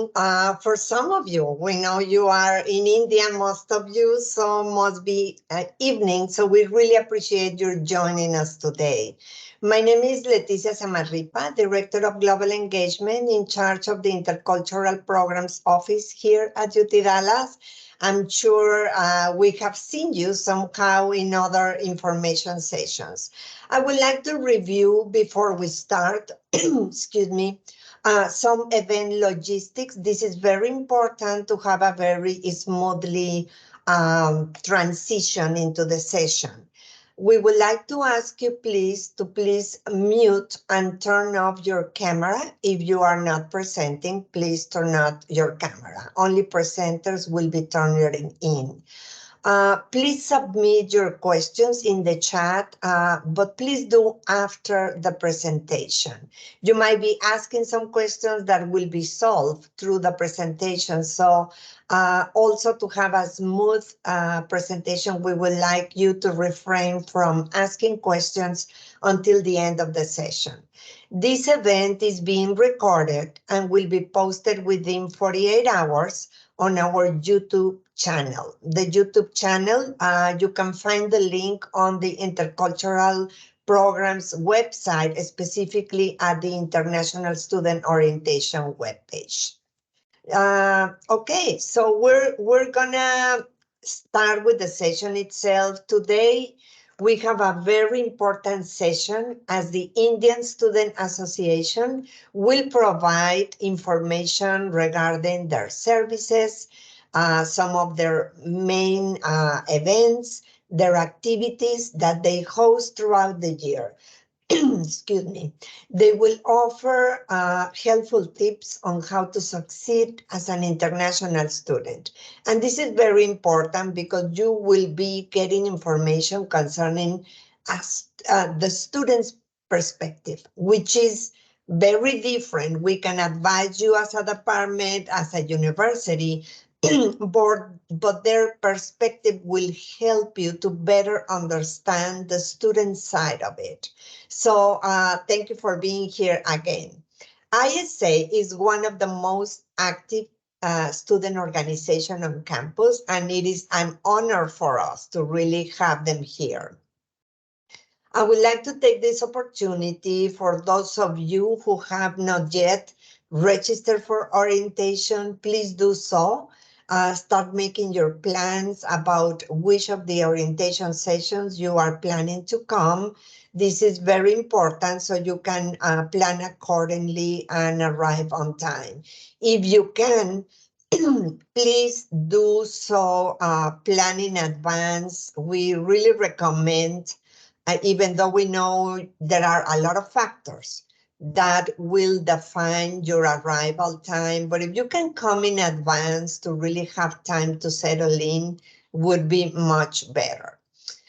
evening for some of you. We know you are in India, most of you, so must be evening. So we really appreciate your joining us today. My name is Leticia Samarripa, Director of Global Engagement in charge of the Intercultural Programs Office here at UT Dallas. I'm sure we have seen you somehow in other information sessions. I would like to review before we start, excuse me, some event logistics. This is very important to have a very smoothly transition into the session. We would like to ask you please mute and turn off your camera. If you are not presenting, please turn off your camera. Only presenters will be turning in. Please submit your questions in the chat, but please do after the presentation. You might be asking some questions that will be solved through the presentation. So also to have a smooth presentation, we would like you to refrain from asking questions until the end of the session. This event is being recorded and will be posted within 48 hours on our YouTube channel. The YouTube channel, you can find the link on the Intercultural Programs website, specifically at the International Student Orientation webpage. Okay, so we're gonna start with the session itself. Today, we have a very important session as the Indian Student Association will provide information regarding their services, some of their main events, their activities that they host throughout the year. Excuse me. They will offer helpful tips on how to succeed as an international student. And this is very important because you will be getting information concerning the student's perspective, which is very different. We can advise you as a department, as a university, but their perspective will help you to better understand the student side of it. So thank you for being here again. ISA is one of the most active student organization on campus, and it is an honor for us to really have them here. I would like to take this opportunity for those of you who have not yet registered for orientation, please do so. Start making your plans about which of the orientation sessions you are planning to come. This is very important so you can plan accordingly and arrive on time. If you can, please do so plan in advance. We really recommend, even though we know there are a lot of factors that will define your arrival time. But if you can come in advance to really have time to settle in, would be much better.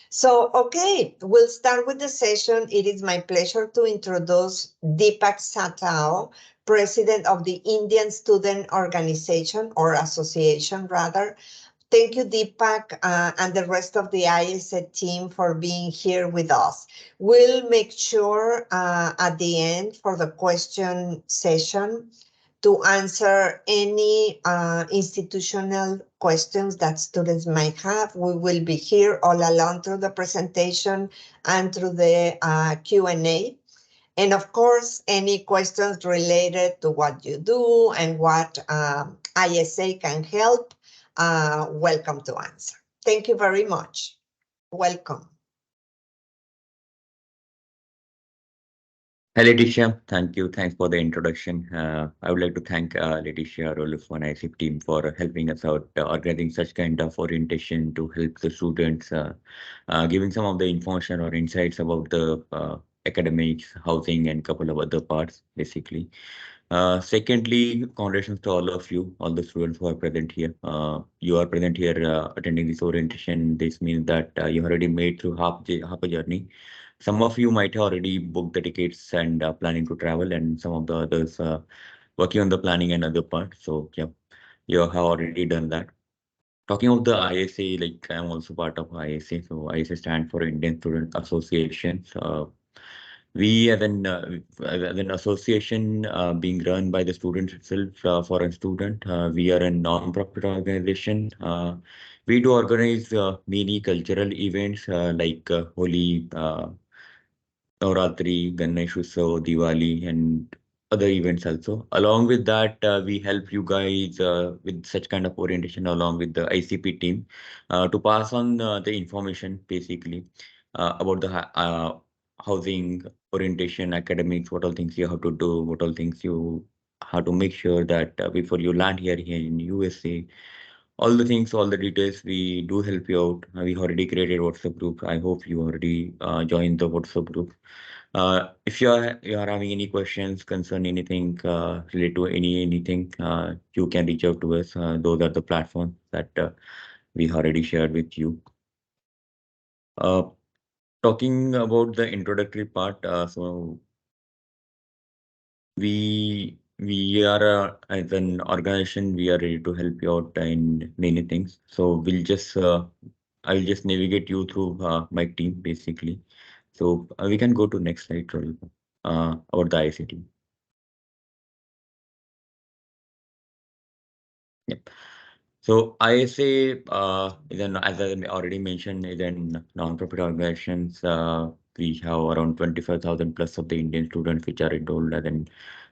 So, okay, we'll start with the session. It is my pleasure to introduce Deepak Satao, President of the Indian Student Organization, or Association rather. Thank you, Deepak, and the rest of the ISA team for being here with us. We'll make sure at the end for the question session to answer any institutional questions that students might have. We will be here all along through the presentation and through the Q&A. And of course, any questions related to what you do and what ISA can help, welcome to answer. Thank you very much. Welcome. Hi, Leticia. Thank you. Thanks for the introduction. I would like to thank Leticia Rolfo and ISIP team for helping us out, organizing such kind of orientation to help the students, giving some of the information or insights about the academics, housing, and couple of other parts, basically. Secondly, congratulations to all of you, all the students who are present here. You are present here attending this orientation. This means that you already made through half a journey. Some of you might have already booked the tickets and planning to travel, and some of the others working on the planning and other parts. So yeah, you have already done that. Talking of the ISA, like I'm also part of ISA. So ISA stands for Indian Student Associations. We as an association being run by the students itself for a student, we are a non-profit organization. We do organize many cultural events like Holi, Navratri, Ganesh Utsav, Diwali, and other events also. Along with that, we help you guys with such kind of orientation along with the ICP team to pass on the information basically about the housing orientation, academics, what all things you have to do, what all things you have to make sure that before you land here in USA, all the things, all the details, we do help you out. We already created WhatsApp group. I hope you already joined the WhatsApp group. If you are having any questions concern anything related to anything, you can reach out to us. Those are the platforms that we already shared with you. Uh, Talking about the introductory part, so we are as an organization, we are ready to help you out in many things. So I'll just navigate you through my team basically. So we can go to next slide, Rahul, about the ICT. Yep. So ISA, as I already mentioned, is an non-profit organizations. We have around 25,000 plus of the Indian students which are enrolled as in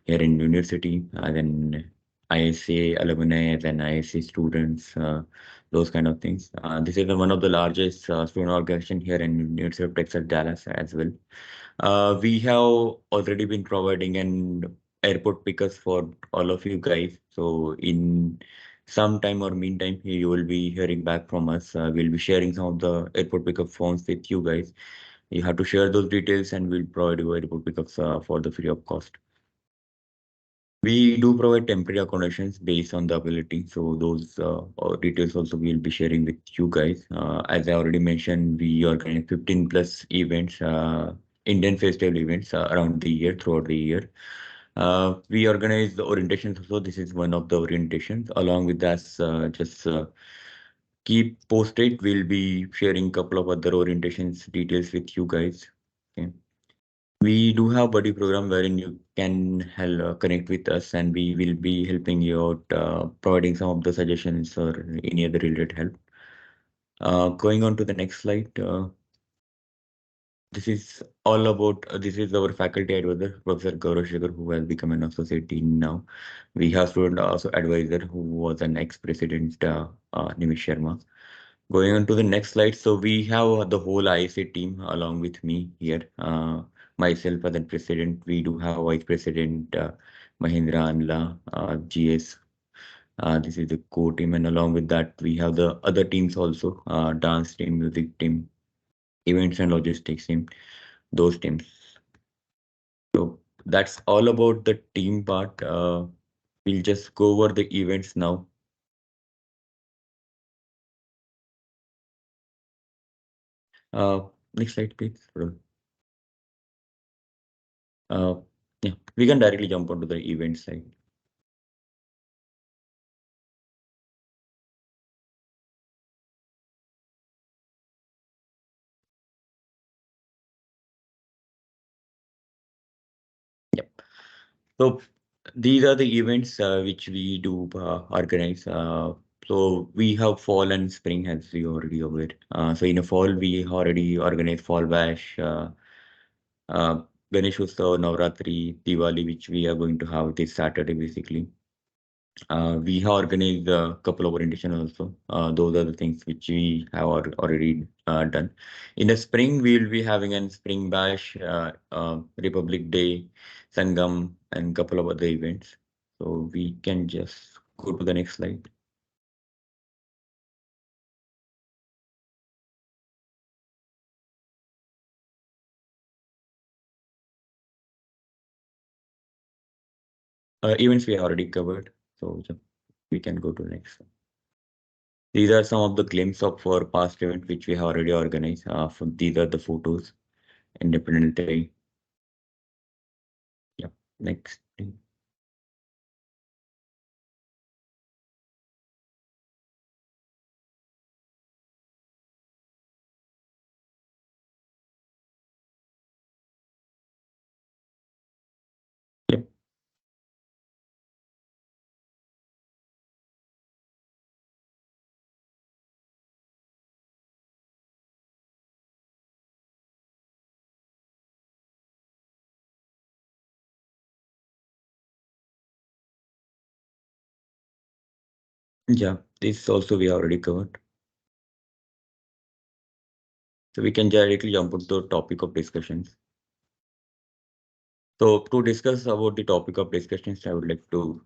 here in university, as in ISA alumni, as an ISA students, those kind of things. This is one of the largest student organization here in University of Texas Dallas as well. We have already been providing an airport pickers for all of you guys. So in some time or meantime, you will be hearing back from us. We'll be sharing some of the airport pickup forms with you guys. You have to share those details and we'll provide you airport pickups for the free of cost. We do provide temporary accommodations based on the ability. So those details also we'll be sharing with you guys. As I already mentioned, we organize 15 plus events, Indian festival events around the year, throughout the year. We organize the orientations also. This is one of the orientations. Along with that, just keep posted. We'll be sharing a couple of other orientations details with you guys. Okay. We do have buddy program wherein you can connect with us and we will be helping you out, providing some of the suggestions or any other related help. Going on to the next slide. This is all about, this is our faculty advisor, Professor Gaurav Shekhar, who has become an associate dean now. We have student also advisor who was an ex-president, Nimish Sharma. Going on to the next slide. So we have the whole ISA team along with me here. Myself as the president, we do have vice president Mahindra Anla, GS. This is the core team, and along with that, we have the other teams also, dance team, music team, events and logistics team, those teams. So that's all about the team part. We'll just go over the events now. Next slide, please. Uh, yeah, we can directly jump onto the event side. Yep. So these are the events which we do organize. So we have fall and spring, as we already aware. So in the fall, we already organize Fall Bash, uh, Ganesh Utsav, Navratri, Diwali, which we are going to have this Saturday, basically. We have organized a couple of orientation also. Those are the things which we have already done. In the spring, we will be having a spring bash, Republic Day, Sangam, and couple of other events. So we can just go to the next slide. Events we have already covered, so we can go to the next one. These are some of the glimpses of our past event which we have already organized. These are the photos, Independence Day. Yeah, next. Yeah, this also we already covered. So we can directly jump into the topic of discussions. So to discuss about the topic of discussions, I would like to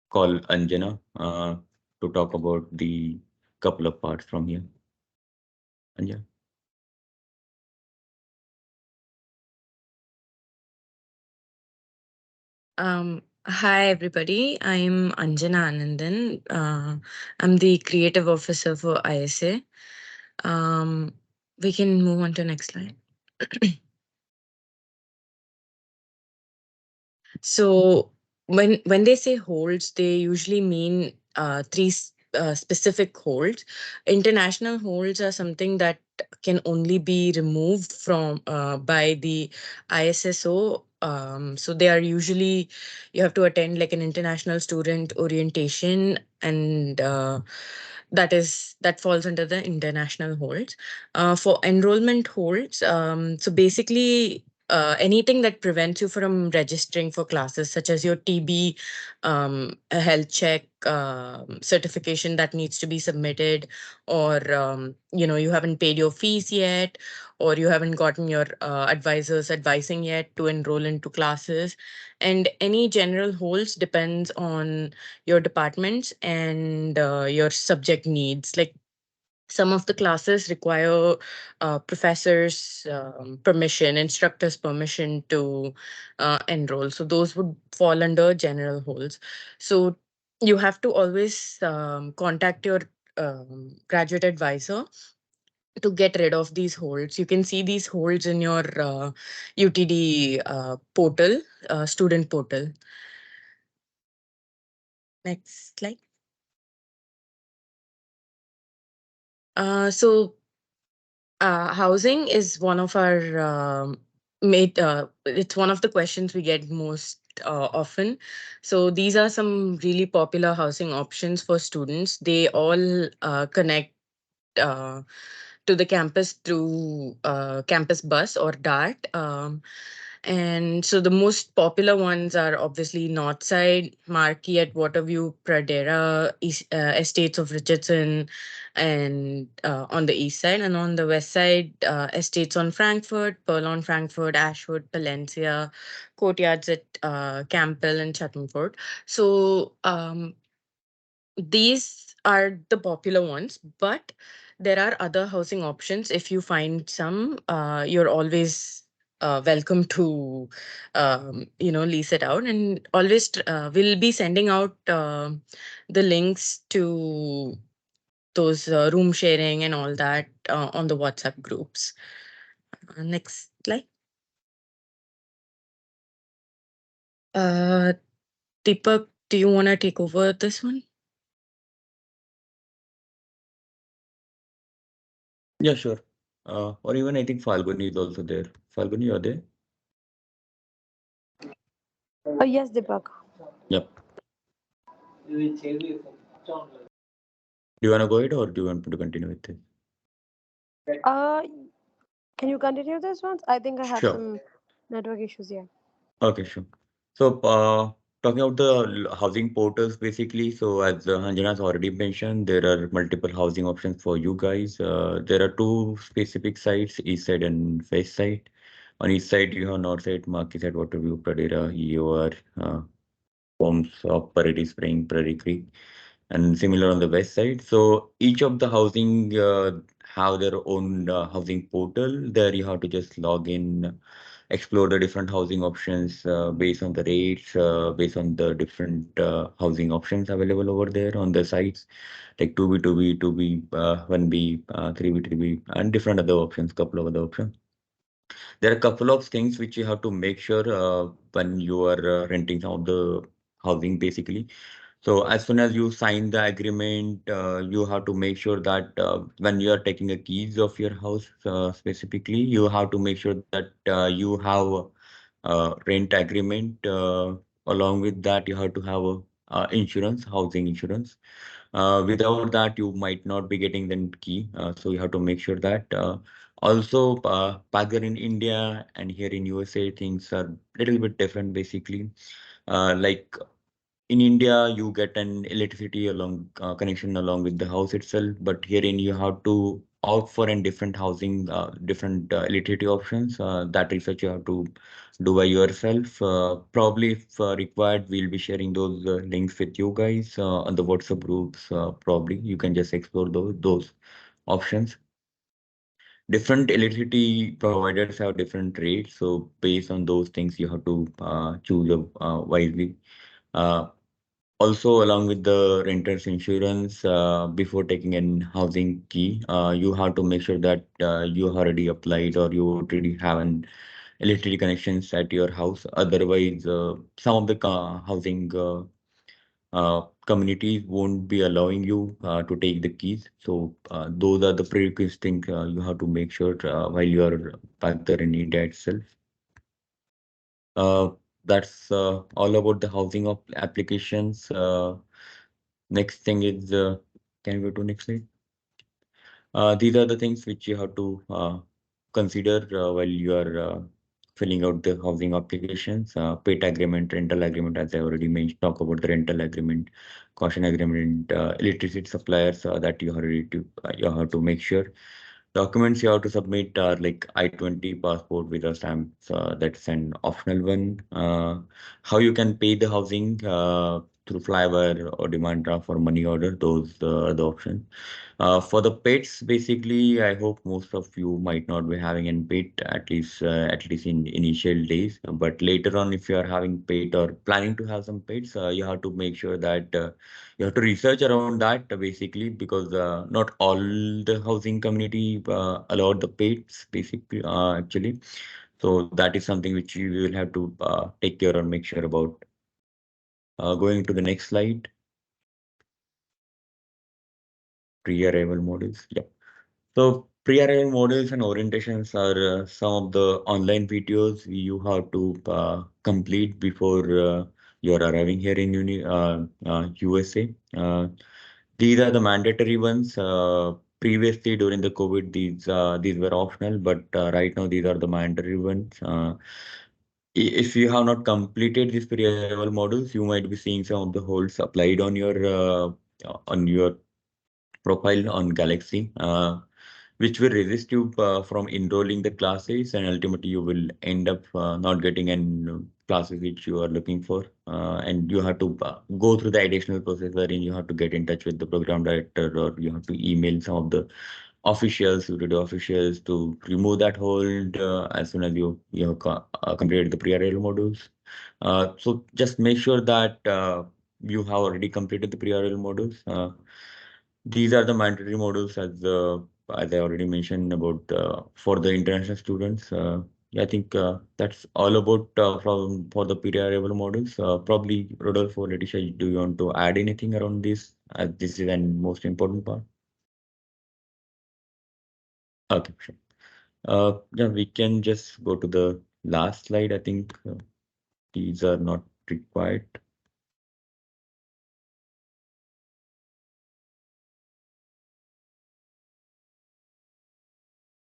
call Anjana to talk about the couple of parts from here. Anjana. Hi everybody. I'm Anjana Anandan. I'm the creative officer for ISA. We can move on to next slide. So when they say holds, they usually mean specific holds. International holds are something that can only be removed from by the ISSO. So they are usually you have to attend like an international student orientation, and that falls under the international holds. For enrollment holds, so basically anything that prevents you from registering for classes, such as your TB, a health check certification that needs to be submitted, or you haven't paid your fees yet, or you haven't gotten your advisors advising yet to enroll into classes, and any general holds depends on your departments and your subject needs. Like some of the classes require professors' permission, instructors' permission to enroll. So those would fall under general holds. So you have to always contact your graduate advisor to get rid of these holds. You can see these holds in your UTD portal, student portal. Next slide. So housing is one of our it's one of the questions we get most often. So these are some really popular housing options for students. They all connect uh, to the campus through campus bus or DART. And so the most popular ones are obviously Northside, Marquee at Waterview, Pradera, Estates of Richardson, and on the east side. And on the west side, estates on Frankfurt, Pearl on Frankfurt, Ashwood, Palencia, courtyards at Campbell and Chattenford. So these are the popular ones, but there are other housing options. If you find some, you're always welcome to lease it out, and always we'll be sending out the links to those room sharing and all that on the WhatsApp groups. Next slide. uh Deepak, do you want to take over this one? Yeah, sure. Or even I think Falguni is also there. Falguni, are there? Yes, Deepak. Yep. Do you want to go ahead or do you want me to continue with it? Uh, can you continue this one? I think I have Sure. some network issues here. Okay, sure. So, talking about the housing portals, basically, so as Anjana has already mentioned, there are multiple housing options for you guys. There are two specific sites, east side and west side. On east side, you have north side, Marquis side, Waterview, Pradera, EOR, forms of Prairie Spring, Prairie Creek, and similar on the west side. So each of the housing have their own housing portal. There you have to just log in, explore the different housing options based on the rates, based on the different housing options available over there on the sites, like 2B, 2B, 2B, 1B, 3B, 3B, and different other options, couple of other options. There are a couple of things which you have to make sure when you are renting out the housing, basically. So as soon as you sign the agreement, you have to make sure that when you are taking the keys of your house, specifically, you have to make sure that you have a rent agreement. Along with that, you have to have a insurance, housing insurance. Without that, you might not be getting the key. So you have to make sure that. Also, back there in India and here in USA, things are a little bit different, basically. Like in India, you get an electricity along connection along with the house itself, but herein you have to opt for a different housing, different electricity options. That research you have to do by yourself. Probably, if required, we'll be sharing those links with you guys on the WhatsApp groups. Probably you can just explore those options. Different electricity providers have different rates, so based on those things, you have to choose wisely. Uh, Also, along with the renter's insurance, before taking an housing key, you have to make sure that you already applied or you already have an electricity connections at your house. Otherwise, some of the housing communities won't be allowing you to take the keys. So those are the prerequisite things you have to make sure while you are back there in India itself. Uh, that's all about the housing of applications. Next thing is, can we go to next slide? These are the things which you have to consider while you are filling out the housing applications. PAT agreement, rental agreement, as I already mentioned, talk about the rental agreement, caution agreement, electricity suppliers that you have to make sure. Documents you have to submit are like I-20 passport with a stamp. That's an optional one. How you can pay the housing through flyover or demand draft for money order, those are the options. For the pets, basically, I hope most of you might not be having a pet at least in initial days. But later on, if you are having pet or planning to have some pets, you have to make sure that you have to research around that basically because not all the housing community allow the pets basically actually. So that is something which you will have to take care or make sure about. Going to the next slide, pre-arrival models. Yeah. So pre-arrival models and orientations are some of the online videos you have to complete before you're arriving here in USA. These are the mandatory ones. Previously, during the COVID, these were optional, but right now these are the mandatory ones. If you have not completed these pre-arrival models, you might be seeing some of the holds applied on your profile on Galaxy, which will resist you from enrolling the classes, and ultimately you will end up not getting an classes which you are looking for, and you have to go through the additional process wherein you have to get in touch with the program director or you have to email some of the officials, UTD officials to remove that hold as soon as you have completed the pre-arrival modules. So just make sure that you have already completed the pre-arrival modules. These are the mandatory modules as I already mentioned about for the international students. I think that's all about from for the pre-arrival modules. Probably Rodolfo, Letitia, do you want to add anything around this? This is the most important part. Okay, sure. Yeah, we can just go to the last slide. I think these are not required.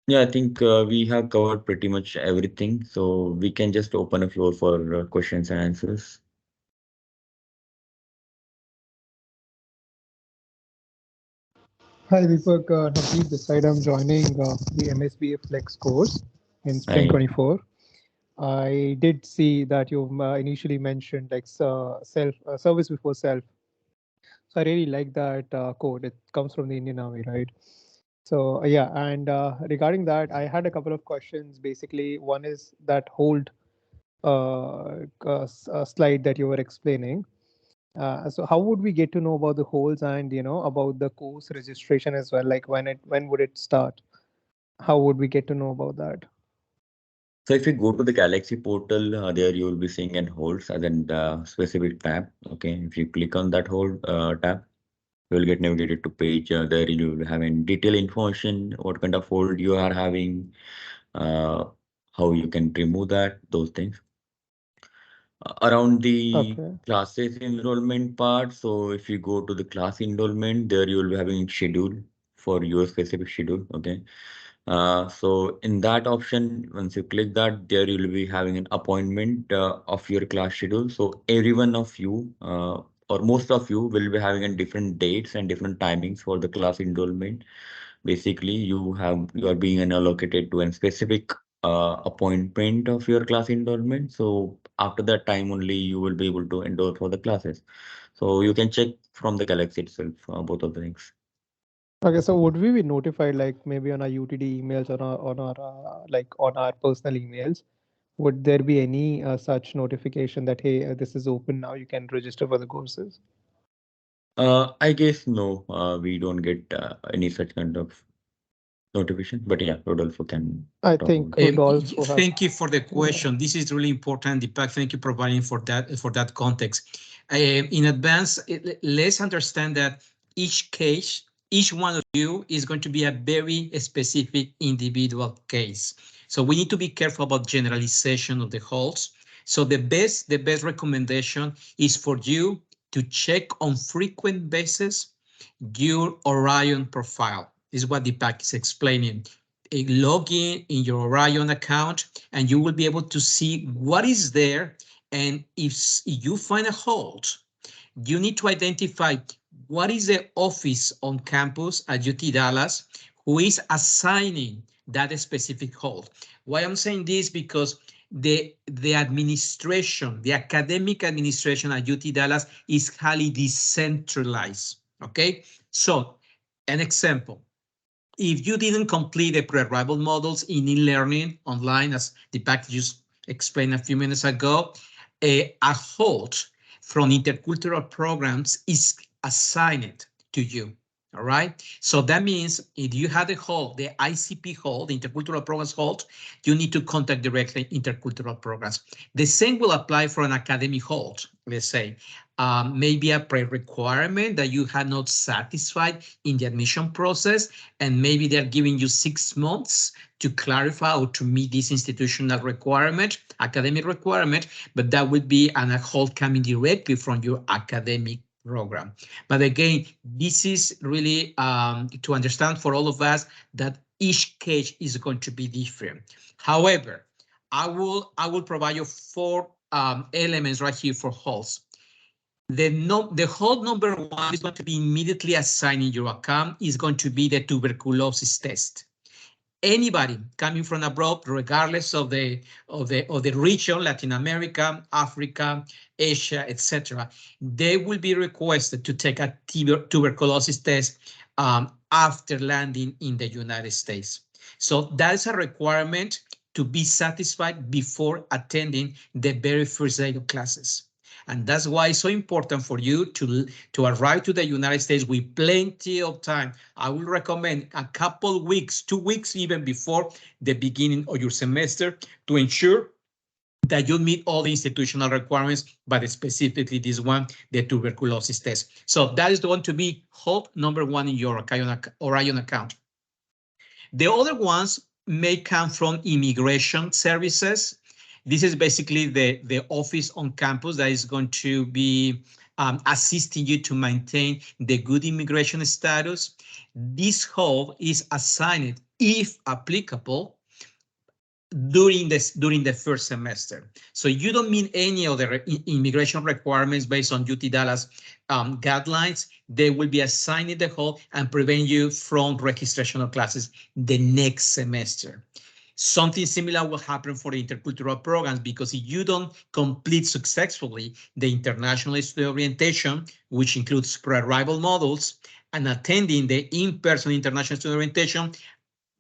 Yeah, I think we have covered pretty much everything, so we can just open a floor for questions and answers. Hi, Deepak. Navdeep this side. I'm joining the MSBA Flex course in Spring Right. 24. I did see that you initially mentioned like self service before self. So I really like that code. It comes from the Indian Army, right? So yeah, and regarding that, I had a couple of questions. Basically, one is that hold slide that you were explaining. So how would we get to know about the holds and about the course registration as well? Like when would it start? How would we get to know about that? So if you go to the Galaxy portal, there you will be seeing an holds as a specific tab. Okay, if you click on that hold tab, you will get navigated to page. There you will have in detailed information, what kind of hold you are having, uh, how you can remove that, those things. Around the Okay. classes enrollment part, so if you go to the class enrollment, there you will be having schedule for your specific schedule. Okay. So in that option, once you click that, there you will be having an appointment of your class schedule. So every one of you or most of you will be having a different dates and different timings for the class enrollment. Basically, you are being allocated to a specific appointment of your class enrollment. So after that time only you will be able to enroll for the classes. So you can check from the Galaxy itself, both of the things. Okay, so would we be notified like maybe on our UTD emails or like on our personal emails? Would there be any such notification that hey, this is open now, you can register for the courses? I guess no, we don't get any such kind of notification, but yeah, Rodolfo can I talk think about it. Rodolfo has. Thank you for the question. This is really important, Deepak. Thank you for providing for that context. In advance, let's understand that each case, each one of you is going to be a very specific individual case. So we need to be careful about generalization of the holds. So the best recommendation is for you to check on frequent basis your Orion profile. This is what Deepak is explaining. Log in your Orion account and you will be able to see what is there. And if you find a hold, you need to identify what is the office on campus at UT Dallas who is assigning that specific hold. Why I'm saying this, because the administration, the academic administration at UT Dallas is highly decentralized, okay? So an example, if you didn't complete the pre-arrival models in e-learning online, as Deepak just explained a few minutes ago, a hold from intercultural programs is assigned to you. All right. So that means if you had a hold, the ICP hold, intercultural programs hold, you need to contact directly intercultural programs. The same will apply for an academic hold, let's say. Maybe a pre-requirement that you had not satisfied in the admission process, and maybe they're giving you 6 months to clarify or to meet this institutional requirement, academic requirement, but that would be a hold coming directly from your academic program. But again, this is really to understand for all of us that each case is going to be different. However, I will provide you 4 elements right here for holds. The hold number 1 is going to be immediately assigned in your account, is going to be the tuberculosis test. Anybody coming from abroad, regardless of the region, Latin America, Africa, Asia, etc., they will be requested to take a tuberculosis test after landing in the United States. So that is a requirement to be satisfied before attending the very first day of classes. And that's why it's so important for you to arrive to the United States with plenty of time. I will recommend a couple weeks, 2 weeks even before the beginning of your semester, to ensure that you meet all the institutional requirements, but specifically this one, the tuberculosis test. So that is going to be hold number 1 in your Orion account. The other ones may come from immigration services. This is basically the office on campus that is going to be assisting you to maintain the good immigration status. This hold is assigned, if applicable, during the first semester. So you don't meet any other immigration requirements based on UT Dallas guidelines. They will be assigned the hold and prevent you from registration of classes the next semester. Something similar will happen for the intercultural programs, because if you don't complete successfully the international student orientation, which includes pre-arrival models, and attending the in-person international student orientation,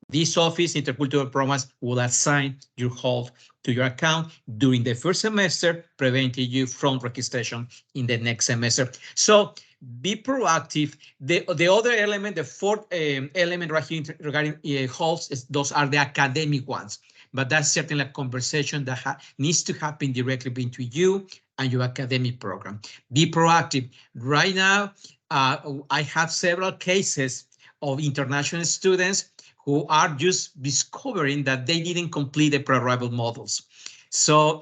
this office, intercultural programs, will assign your hold to your account during the first semester, preventing you from registration in the next semester. So be proactive. The other element, the 4th element right here regarding holds, those are the academic ones. But that's certainly a conversation that needs to happen directly between you and your academic program. Be proactive. Right now, I have several cases of international students who are just discovering that they didn't complete the pre-arrival models. So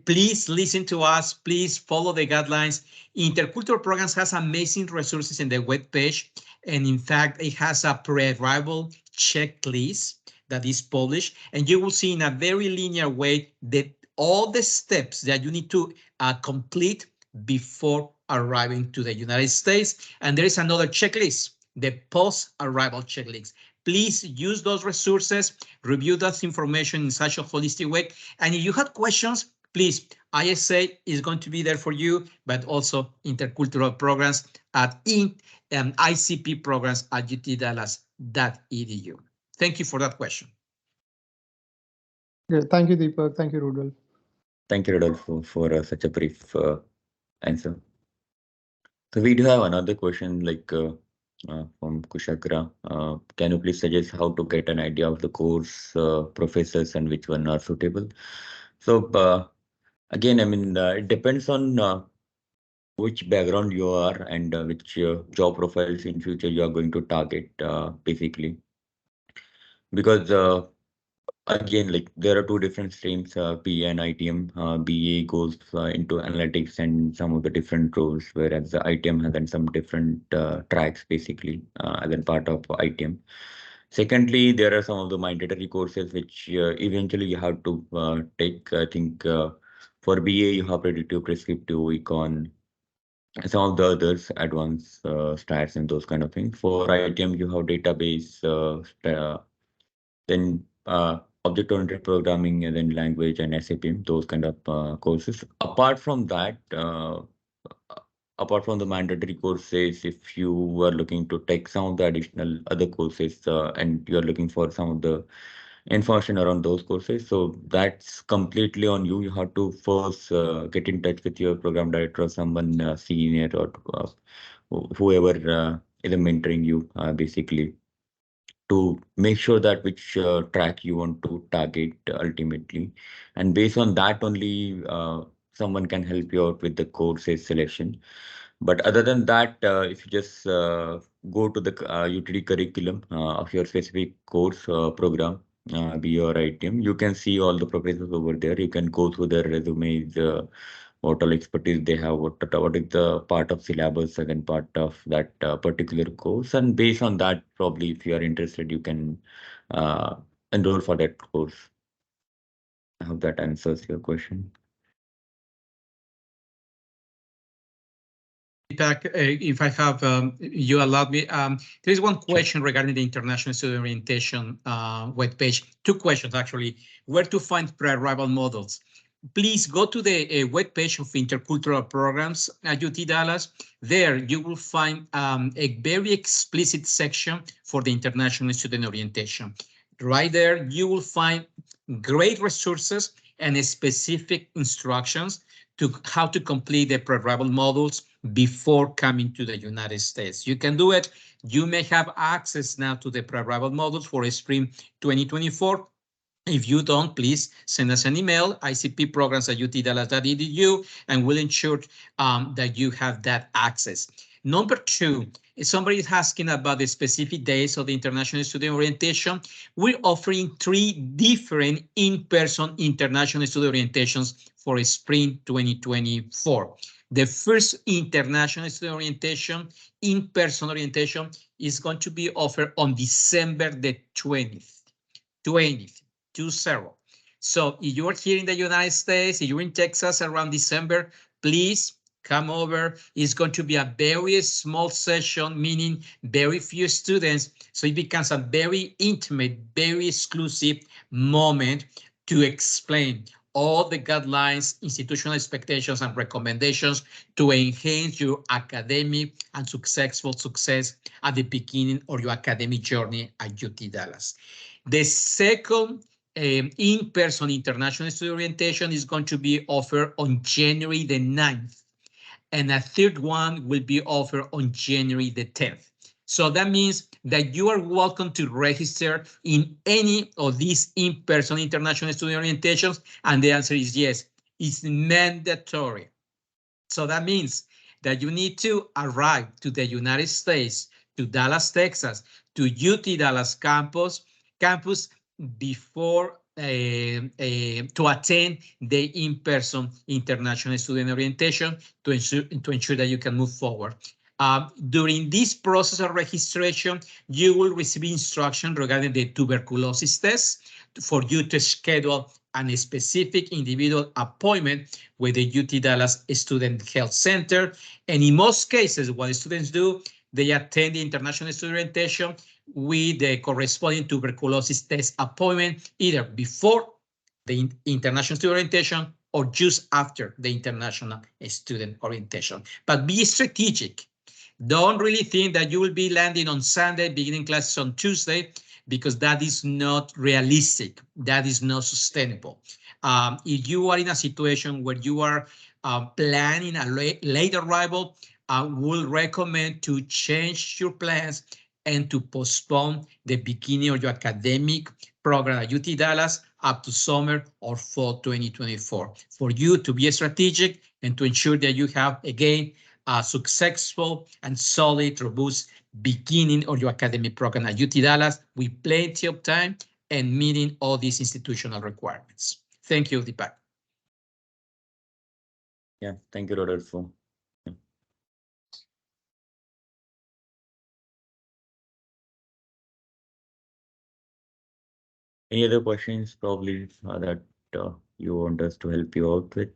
please listen to us. Please follow the guidelines. Intercultural Programs has amazing resources in the web page. And in fact, it has a pre-arrival checklist that is published, and you will see in a very linear way that all the steps that you need to complete before arriving to the United States. And there is another checklist, the post-arrival checklist. Please use those resources, review that information in such a holistic way. And if you have questions, please, ISA is going to be there for you, but also intercultural programs at ICP programs at utdallas.edu. Thank you for that question. Yeah, thank you, Deepak. Thank you, Rudolph. Thank you, Rodolfo, for such a brief answer. So we do have another question from Kushagra. Can you please suggest how to get an idea of the course professors and which one are suitable? So again, I mean, it depends on which background you are and which job profiles in future you are going to target, basically. Because again, like there are two different streams, BA and ITM. BA goes into analytics and some of the different roles, whereas the ITM has then some different tracks, basically, as a part of ITM. Secondly, there are some of the mandatory courses which eventually you have to take. I think for BA, you have predictive, prescriptive, econ, some of the others, advanced stats and those kind of things. For ITM, you have database, then object-oriented programming, and then language and SAPM, those kind of courses. Apart from that, apart from the mandatory courses, if you are looking to take some of the additional other courses and you are looking for some of the information around those courses, so that's completely on you. You have to first get in touch with your program director or someone senior or whoever is mentoring you, basically, to make sure that which track you want to target ultimately. And based on that only, someone can help you out with the courses selection. But other than that, if you just go to the UTD curriculum of your specific course program, BA or ITM, you can see all the professors over there. You can go through their resumes, what all expertise they have, what is the part of syllabus and then part of that particular course. And based on that, probably if you are interested, you can enroll for that course. I hope that answers your question. If I have, you allowed me, there is one question regarding the International Student Orientation webpage. Two questions, actually. Where to find pre-arrival models? Please go to the webpage of Intercultural Programs at UT Dallas. There you will find a very explicit section for the International Student Orientation. Right there, you will find great resources and specific instructions to how to complete the pre-arrival modules before coming to the United States. You can do it. You may have access now to the pre-arrival modules for spring 2024. If you don't, please send us an email, icpprograms@utdallas.edu, and we'll ensure that you have that access. Number two, if somebody is asking about the specific days of the International Student Orientation, we're offering 3 different in-person International Student Orientations for spring 2024. The first International Student Orientation, in-person orientation, is going to be offered on December the 20th. 20. So if you're here in the United States, if you're in Texas around December, please come over. It's going to be a very small session, meaning very few students. So it becomes a very intimate, very exclusive moment to explain all the guidelines, institutional expectations, and recommendations to enhance your academic and successful success at the beginning of your academic journey at UT Dallas. The second in-person International Student Orientation is going to be offered on January the 9th. And a third one will be offered on January the 10th. So that means that you are welcome to register in any of these in-person International Student Orientations. And the answer is yes, it's mandatory. So that means that you need to arrive to the United States, to Dallas, Texas, to UT Dallas campus before to attend the in-person International Student Orientation to ensure that you can move forward. During this process of registration, you will receive instruction regarding the tuberculosis test for you to schedule a specific individual appointment with the UT Dallas Student Health Center. And in most cases, what the students do, they attend the international student orientation with the corresponding tuberculosis test appointment, either before the international student orientation or just after the international student orientation. But be strategic. Don't really think that you will be landing on Sunday, beginning classes on Tuesday, because that is not realistic. That is not sustainable. If you are in a situation where you are planning a late arrival, I will recommend to change your plans and to postpone the beginning of your academic program at UT Dallas up to summer or fall 2024 for you to be strategic and to ensure that you have, again, a successful and solid, robust beginning of your academic program at UT Dallas with plenty of time and meeting all these institutional requirements. Thank you, Deepak. Yeah, thank you, Rodolfo. Any other questions probably that you want us to help you out with?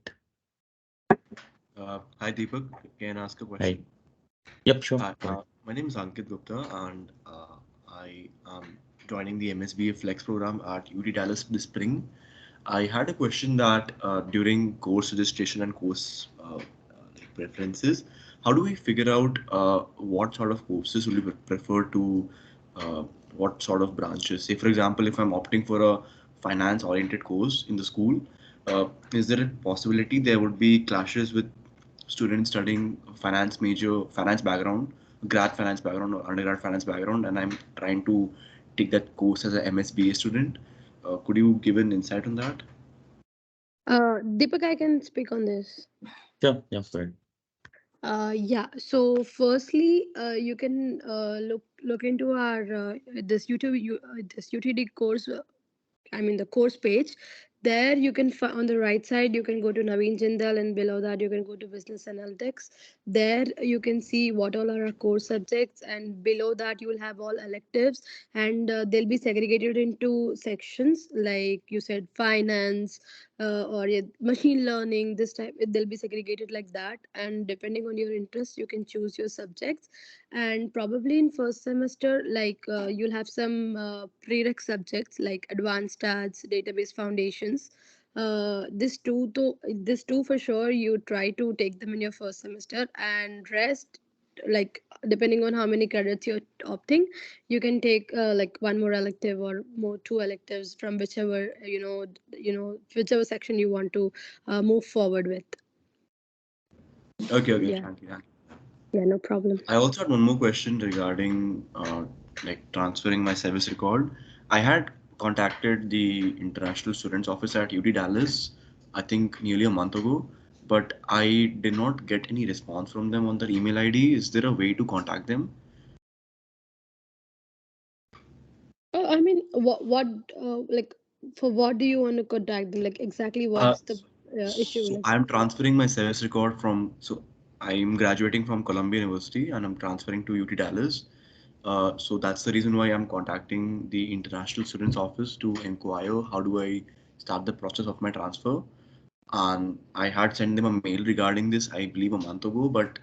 Hi Deepak, can I ask a question? Yep, sure. Hi, my name is Ankit Gupta and I am joining the MSBA Flex program at UT Dallas this spring. I had a question that during course registration and course like preferences, how do we figure out what sort of courses will we prefer to what sort of branches? Say, for example, if I'm opting for a finance-oriented course in the school, is there a possibility there would be clashes with students studying finance major, finance background, grad finance background or undergrad finance background, and I'm trying to take that course as a MSBA student? Could you give an insight on that? Deepak, I can speak on this. Sure, yeah, sorry. Yeah. So, firstly, you can look into our this UTD course. I mean the course page. There you can on the right side you can go to Naveen Jindal, and below that you can go to business analytics. There you can see what all are our core subjects, and below that you will have all electives, and they'll be segregated into sections like you said finance, or yeah, machine learning. This type they'll be segregated like that, and depending on your interest you can choose your subjects. And probably in first semester, like you'll have some prereq subjects like advanced stats, database foundations. This two for sure you try to take them in your first semester, and rest, like depending on how many credits you're opting, you can take like one more elective or more two electives from whichever whichever section you want to move forward with. Okay, Yeah. thank you. Yeah, no problem. I also had one more question regarding like transferring my service record. I had contacted the International Students Office at UT Dallas, I think nearly a month ago, but I did not get any response from them on their email ID. Is there a way to contact them? I mean, what, like, for what do you want to contact them? Like, exactly what's the issue? So Like, I'm transferring my service record from, so I'm graduating from Columbia University and I'm transferring to UT Dallas. So that's the reason why I'm contacting the International Students Office to inquire how do I start the process of my transfer. And I had sent them a mail regarding this, I believe a month ago, but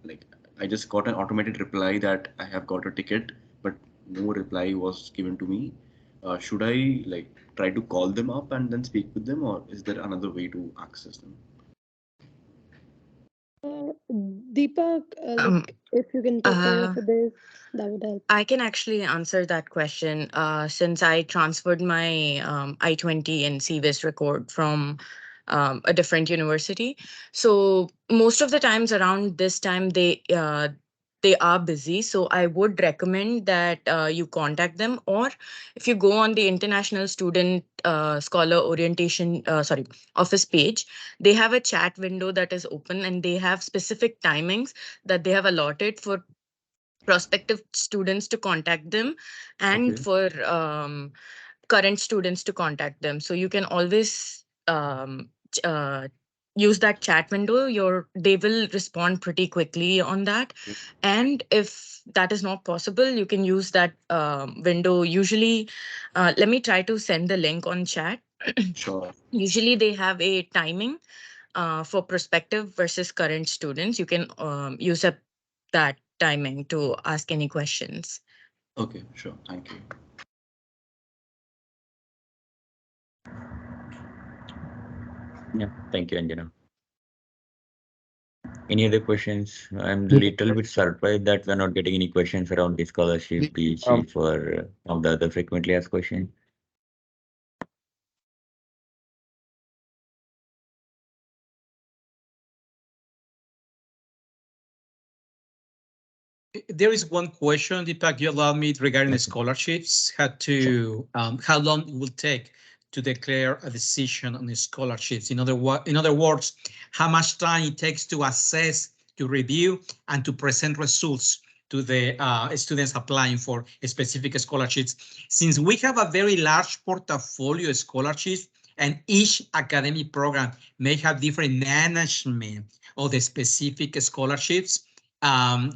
like I just got an automated reply that I have got a ticket, but no reply was given to me. Should I like try to call them up and then speak with them, or is there another way to access them? Deepak, Um, like, if you can take care uh, of this, that would help. I can actually answer that question since I transferred my I-20 and CVIS record from a different university. So most of the times around this time, they are busy. So I would recommend that you contact them, or if you go on the International Student Scholar Orientation, office page, they have a chat window that is open, and they have specific timings that they have allotted for prospective students to contact them and Okay. for current students to contact them. So you can always use that chat window, they will respond pretty quickly on that. Yep. And if that is not possible, you can use that window. Usually, let me try to send the link on chat. Sure. Usually they have a timing for prospective versus current students. You can use up that timing to ask any questions. Okay, sure. Thank you. Yeah, thank you, Anjana. Any other questions? I'm a Yeah. little bit surprised that we're not getting any questions around the scholarship, PhD for of the other frequently asked questions. There is one question, Deepak, you allowed me regarding the scholarships, how long it will take to declare a decision on the scholarships. In other words, how much time it takes to assess, to review, and to present results to the students applying for specific scholarships. Since we have a very large portfolio of scholarships, and each academic program may have different management of the specific scholarships,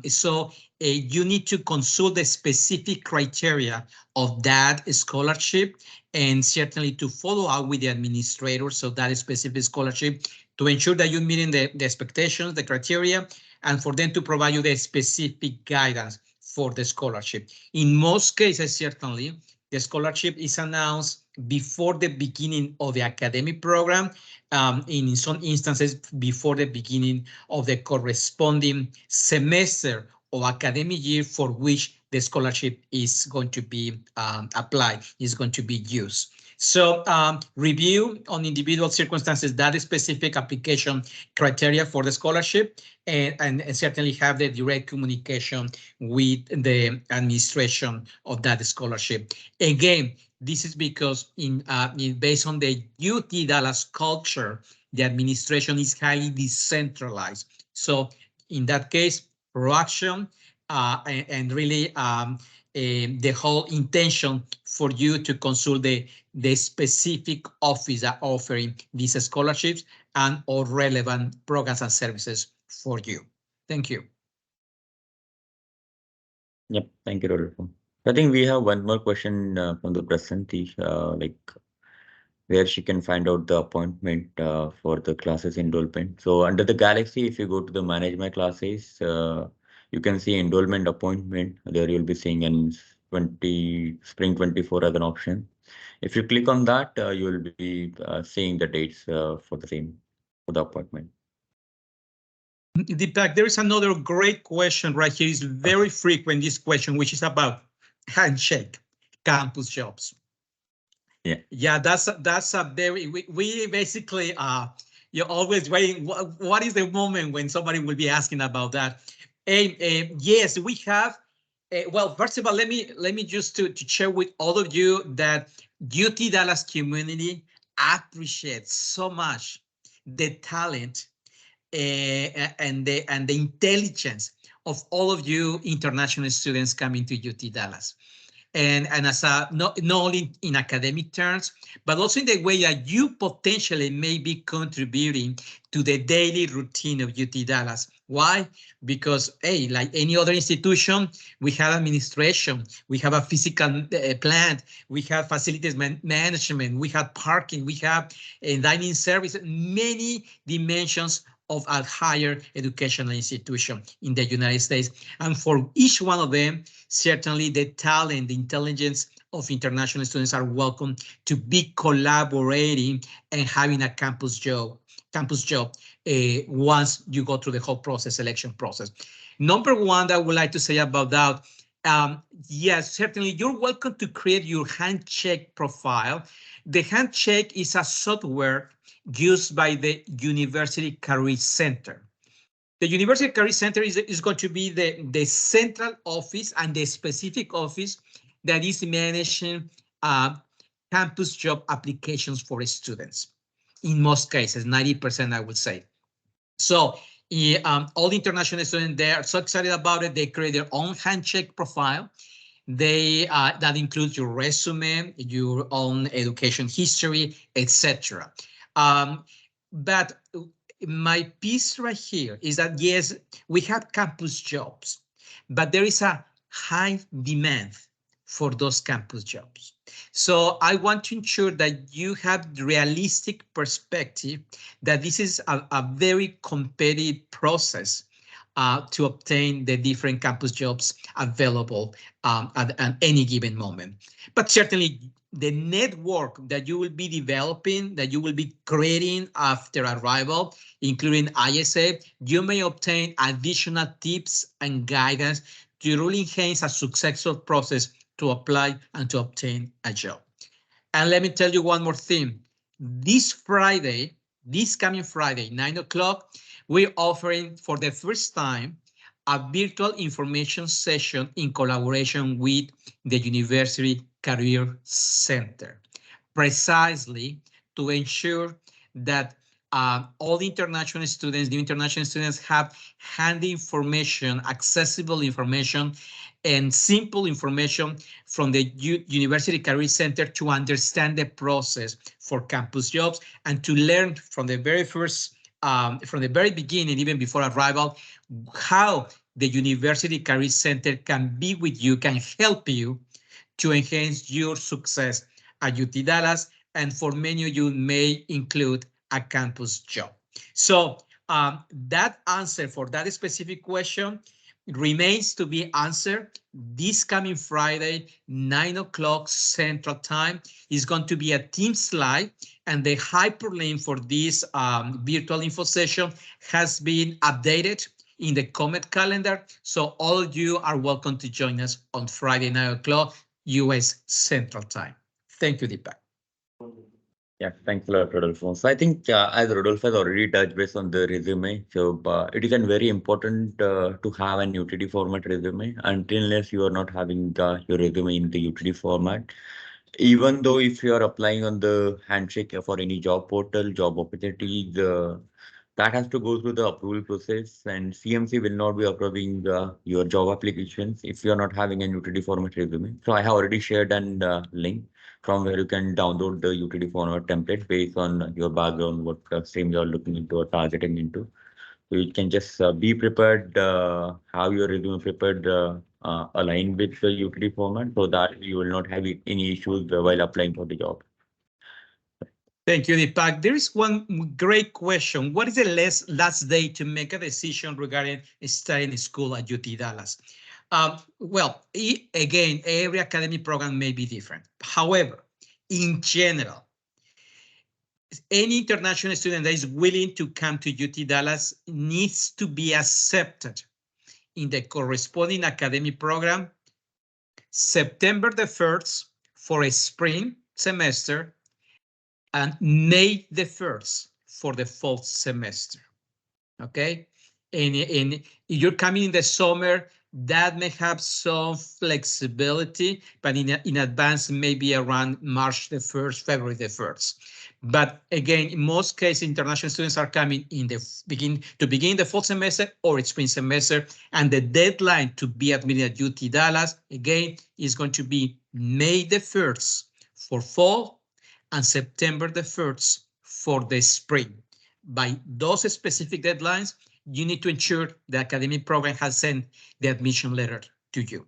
so you need to consult the specific criteria of that scholarship, and certainly to follow up with the administrators of that specific scholarship to ensure that you're meeting the expectations, the criteria, and for them to provide you the specific guidance for the scholarship. In most cases, certainly, the scholarship is announced before the beginning of the academic program, in some instances before the beginning of the corresponding semester or academic year for which the scholarship is going to be applied, is going to be used. So review on individual circumstances that specific application criteria for the scholarship, and certainly have the direct communication with the administration of that scholarship. Again, this is because based on the UT Dallas culture, the administration is highly decentralized. So in that case, proaction and really the whole intention for you to consult the specific office that offering these scholarships and all relevant programs and services for you. Thank you. Yep, thank you, Rodolfo. I think we have one more question from the presentee, like where she can find out the appointment for the classes enrollment. So under the Galaxy, if you go to the Manage My Classes, you can see enrollment appointment. There you'll be seeing in Spring 24 as an option. If you click on that, you will be seeing the dates for the same, for the appointment. Deepak, there is another great question right here. It's very frequent, this question, which is about handshake campus jobs. Yeah, that's a very, we basically you're always waiting. What is the moment when somebody will be asking about that? Yes, we have. Well, first of all, let me just to share with all of you that UT Dallas community appreciates so much the talent and the intelligence of all of you international students coming to UT Dallas. And as not only in academic terms, but also in the way that you potentially may be contributing to the daily routine of UT Dallas. Why? Because, hey, like any other institution, we have administration, we have a physical plant, we have facilities management, we have parking, we have dining service, many dimensions of a higher educational institution in the United States. And for each one of them, certainly the talent, the intelligence of international students are welcome to be collaborating and having a campus job once you go through the whole process, selection process. Number one that I would like to say about that, yes, certainly you're welcome to create your Handshake profile. The Handshake is a software used by the University Career Center. The University Career Center is going to be the central office and the specific office that is managing campus job applications for students. In most cases, 90%, I would say. So all international students, they are so excited about it. They create their own Handshake profile. That includes your resume, your own education history, etc. But my piece right here is that, yes, we have campus jobs, but there is a high demand for those campus jobs. So I want to ensure that you have the realistic perspective that this is a very competitive process to obtain the different campus jobs available at any given moment. But certainly the network that you will be developing, that you will be creating after arrival, including ISA, you may obtain additional tips and guidance to really enhance a successful process to apply and to obtain a job. And let me tell you one more thing. This Friday, this coming Friday, 9 o'clock, we're offering for the first time a virtual information session in collaboration with the University Career Center, precisely to ensure that all international students, the international students have handy information, accessible information, and simple information from the University Career Center to understand the process for campus jobs and to learn from the very first, from the very beginning, even before arrival, how the University Career Center can be with you, can help you to enhance your success at UT Dallas, and for many of you may include a campus job. So that answer for that specific question remains to be answered this coming Friday, 9 o'clock Central Time. Is going to be a Teams slide, and the hyperlink for this virtual info session has been updated in the Comet calendar. So all of you are welcome to join us on Friday, 9 o'clock US Central Time. Thank you, Deepak. Yeah, thanks a lot, Rodolfo. So I think as Rodolfo has already touched base on the resume, so it is very important to have an UTD format resume unless you are not having your resume in the UTD format. Even though if you are applying on the Handshake for any job portal, job opportunities, that has to go through the approval process, and CMC will not be approving your job applications if you are not having an UTD format resume. So I have already shared an link from where you can download the UTD format template based on your background, what stream you are looking into or targeting into. So you can just be prepared, have your resume prepared, aligned with the UTD format so that you will not have any issues while applying for the job. Thank you, Deepak. There is one great question. What is the last day to make a decision regarding studying school at UT Dallas? Well, again, every academic program may be different. However, in general, any international student that is willing to come to UT Dallas needs to be accepted in the corresponding academic program September the 1st for a spring semester and May the 1st for the fall semester. Okay, and if you're coming in the summer, that may have some flexibility, but in advance, maybe around March the 1st, February the 1st. But again, in most cases, international students are coming in the begin the fall semester or spring semester, and the deadline to be admitted at UT Dallas, again, is going to be May the 1st for fall and September the 1st for the spring. By those specific deadlines, you need to ensure the academic program has sent the admission letter to you.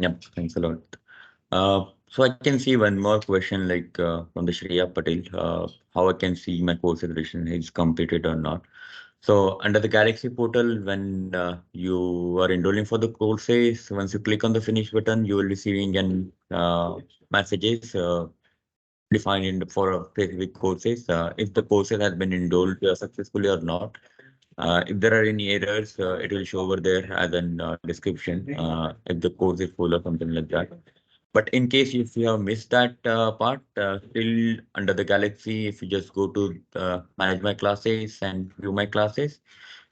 Yep, thanks a lot. So I can see one more question, like from the Shreya Patel, how I can see my course registration is completed or not. So under the Galaxy portal, when you are enrolling for the courses, once you click on the finish button, you will be receiving an messages defined for specific courses. If the courses has been enrolled successfully or not. If there are any errors, it will show over there as a description if the course is full or something like that. But in case if you have missed that part, still under the Galaxy, if you just go to manage my classes and view my classes,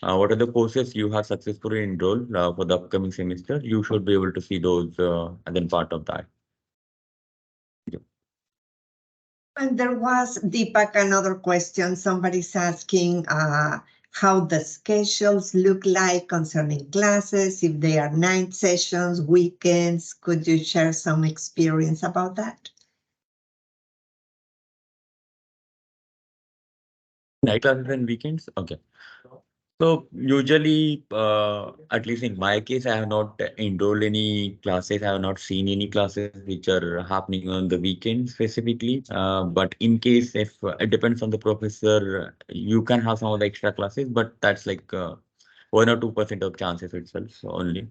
what are the courses you have successfully enrolled for the upcoming semester, you should be able to see those as a part of that. And there was, Deepak, another question. Somebody's asking how the schedules look like concerning classes, if they are night sessions, weekends. Could you share some experience about that? Night classes and weekends? Okay. So usually, at least in my case, I have not enrolled any classes. I have not seen any classes which are happening on the weekends specifically. But in case if it depends on the professor, you can have some of the extra classes, but that's like 1 or 2% of chances itself only.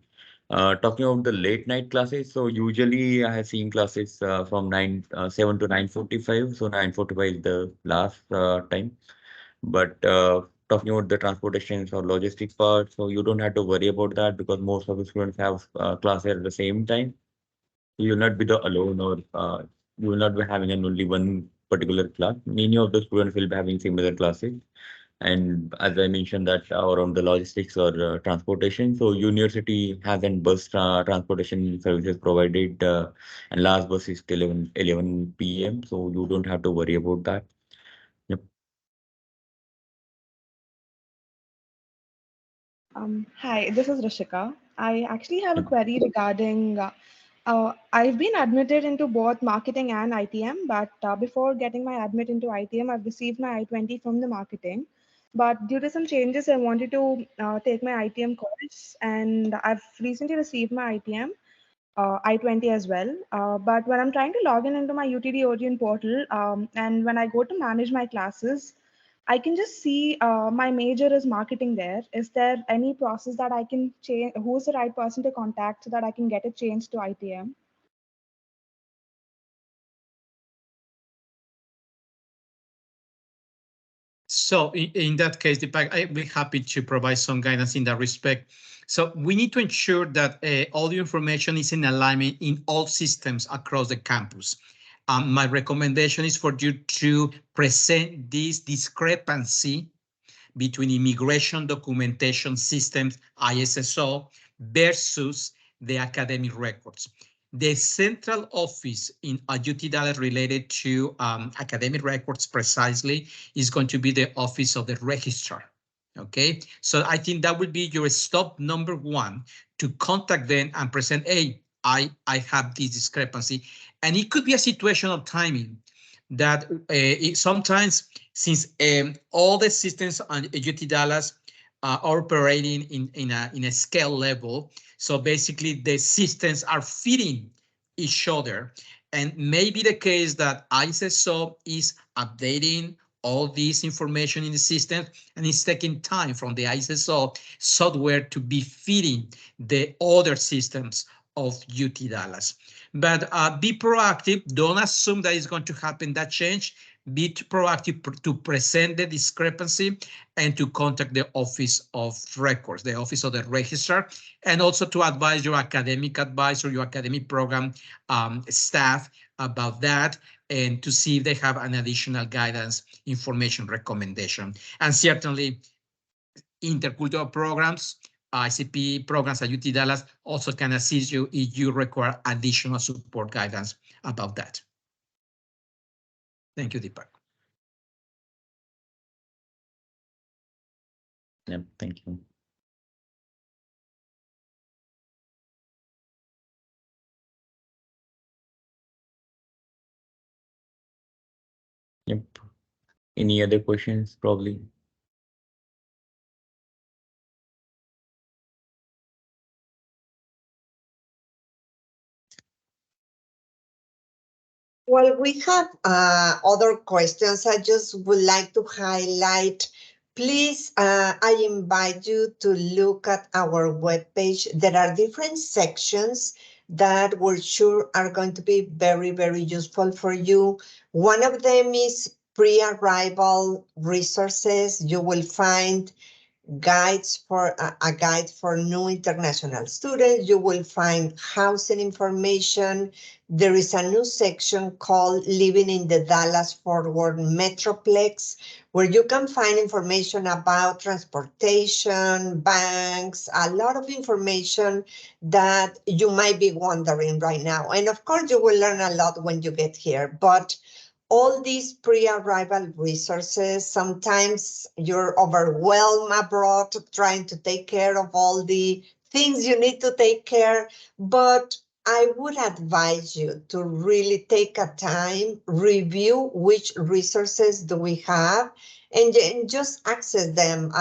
Talking about the late night classes, so usually I have seen classes from 7 to 9:45. So 9:45 is the last time. But talking about the transportations or logistics part, so you don't have to worry about that because most of the students have classes at the same time. You will not be the alone or you will not be having an only one particular class. Many of the students will be having similar classes. And as I mentioned that around the logistics or transportation, so university has an bus transportation services provided and last bus is till 11 p.m. So you don't have to worry about that. Yep. Hi, this is Rishika. I actually have a Yep. query regarding. I've been admitted into both marketing and ITM, but before getting my admit into ITM, I've received my I-20 from the marketing. But due to some changes, I wanted to take my ITM course, and I've recently received my ITM I-20 as well. But when I'm trying to log in into my UTD Origin portal, and when I go to manage my classes, I can just see my major is marketing there. Is there any process that I can change? Who's the right person to contact so that I can get it changed to ITM? So in that case, Deepak, I'd be happy to provide some guidance in that respect. So we need to ensure that all the information is in alignment in all systems across the campus. My recommendation is for you to present this discrepancy between immigration documentation systems, ISSO, versus the academic records. The central office in UT Dallas related to academic records precisely is going to be the office of the registrar. Okay, so I think that would be your stop number one to contact them and present, hey, I have this discrepancy. And it could be a situation of timing that sometimes since all the systems on UT Dallas are operating in a scale level, so basically the systems are feeding each other. And maybe the case that ISSO is updating all this information in the system and it's taking time from the ISSO software to be feeding the other systems of UT Dallas. But be proactive. Don't assume that it's going to happen, that change. Be proactive to present the discrepancy and to contact the Office of Records, the Office of the Registrar, and also to advise your academic advisor, your academic program staff about that, and to see if they have an additional guidance, information, recommendation. And certainly intercultural programs, ICP programs at UT Dallas also can assist you if you require additional support guidance about that. Thank you, Deepak. Yep. Thank you. Yep. Any other questions, probably? Well, we have other questions. I just would like to highlight, please, I invite you to look at our webpage. There are different sections that we're sure are going to be very, very useful for you. One of them is pre-arrival resources. You will find guides for a guide for new international students. You will find housing information. There is a new section called Living in the Dallas-Fort Worth Metroplex, where you can find information about transportation, banks, a lot of information that you might be wondering right now. And of course, you will learn a lot when you get here, but all these pre-arrival resources, sometimes you're overwhelmed abroad trying to take care of all the things you need to take care, but I would advise you to really take a time, review which resources do we have, and just access them.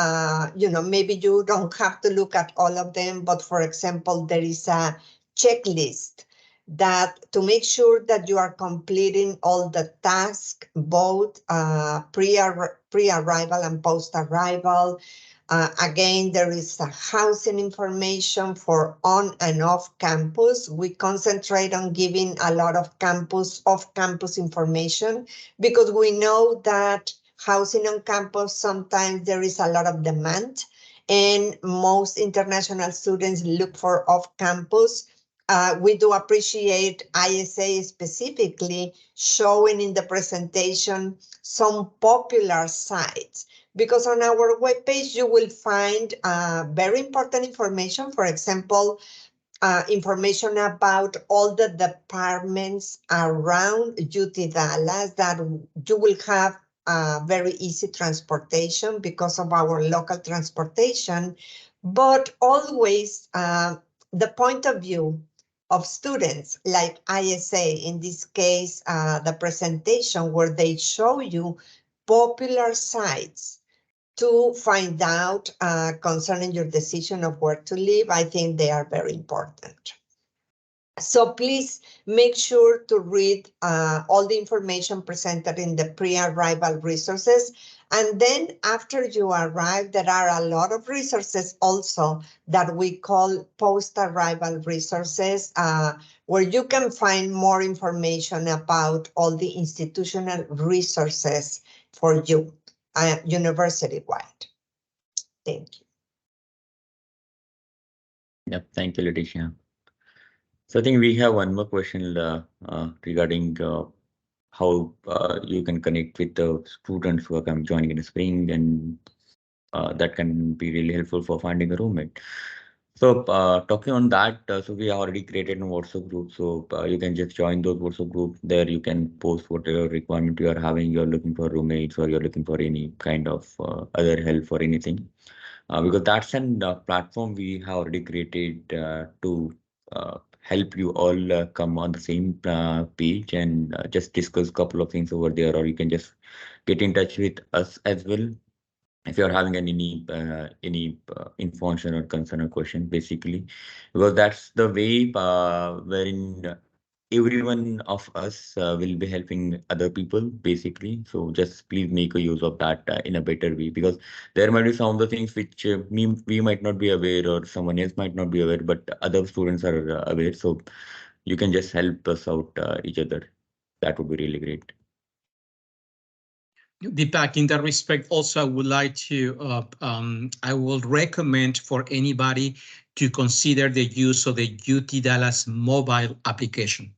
Maybe you don't have to look at all of them, but for example, there is a checklist that to make sure that you are completing all the tasks, both pre-arrival and post-arrival. Again, there is a housing information for on and off campus. We concentrate on giving a lot of off-campus information because we know that housing on campus, sometimes there is a lot of demand and most international students look for off-campus. We do appreciate ISA specifically showing in the presentation some popular sites, because on our webpage you will find very important information. For example, information about all the departments around UT Dallas, that you will have very easy transportation because of our local transportation, but always the point of view of students like ISA, in this case, the presentation where they show you popular sites to find out concerning your decision of where to live. I think they are very important. So please make sure to read all the information presented in the pre-arrival resources. And then after you arrive, there are a lot of resources also that we call post-arrival resources, where you can find more information about all the institutional resources for you, university-wide. Thank you. Yep, thank you, Leticia. So I think we have one more question regarding how you can connect with the students who are joining in the spring, and that can be really helpful for finding a roommate. So talking on that, so we already created a WhatsApp group. So you can just join those WhatsApp group. There you can post whatever requirement you are having. You're looking for roommates or you're looking for any kind of other help for anything. Because that's a platform we have already created to help you all come on the same page and just discuss a couple of things over there, or you can just get in touch with us as well if you're having any information or concern or question, basically, because that's the way wherein everyone of us will be helping other people, basically. So just please make a use of that in a better way, because there might be some of the things which we might not be aware or someone else might not be aware, but other students are aware. So you can just help us out each other. That would be really great. Deepak, in that respect, also I would like to, I will recommend for anybody to consider the use of the UT Dallas mobile application.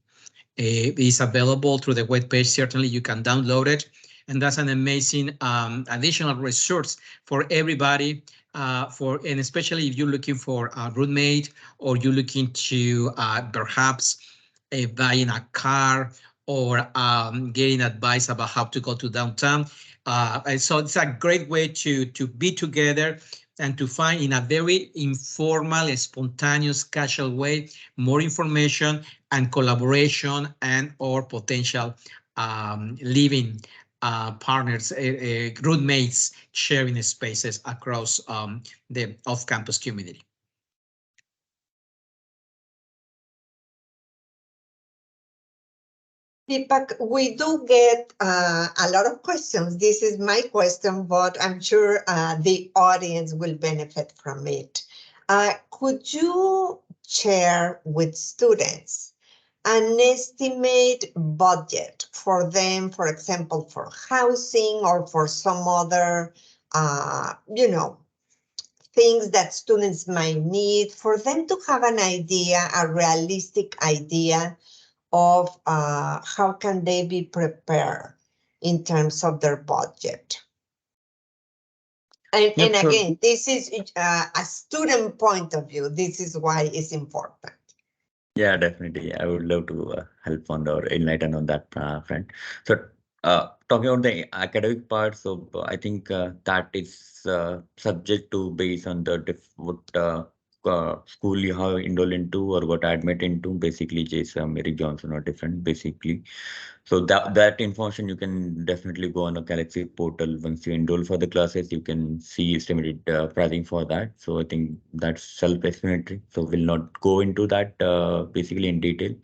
It is available through the webpage. Certainly you can download it. And that's an amazing additional resource for everybody, and especially if you're looking for a roommate, or you're looking to perhaps buying a car, or getting advice about how to go to downtown. And so it's a great way to be together and to find, in a very informal, spontaneous, casual way, more information and collaboration and or potential living partners, roommates, sharing spaces across the off-campus community. Deepak, we do get a lot of questions. This is my question, but I'm sure the audience will benefit from it. Could you share with students an estimate budget for them, for example, for housing or for some other, things that students might need, for them to have an idea, a realistic idea of how can they be prepared in terms of their budget. And again, this is a student point of view. This is why it's important. Yeah, definitely. I would love to help on or enlighten on that front. So talking about the academic part, so I think that is subject to based on the what school you have enrolled into or got admitted into, basically JSA, Mary Johnson or different, basically. So that information you can definitely go on a Galaxy portal. Once you enroll for the classes, you can see estimated pricing for that. So I think that's self-explanatory. So we'll not go into that basically in detail.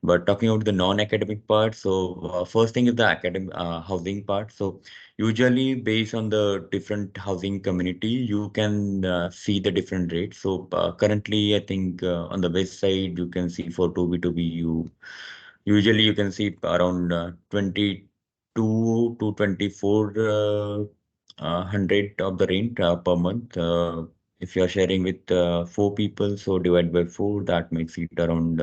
But talking about the non-academic part, so first thing is the academic housing part. So usually based on the different housing community, you can see the different rates. So currently, I think on the west side, you can see for 2B2B, usually you can see around 22 to 24 hundred of the rent per month. If you are sharing with 4 people, so divide by 4, that makes it around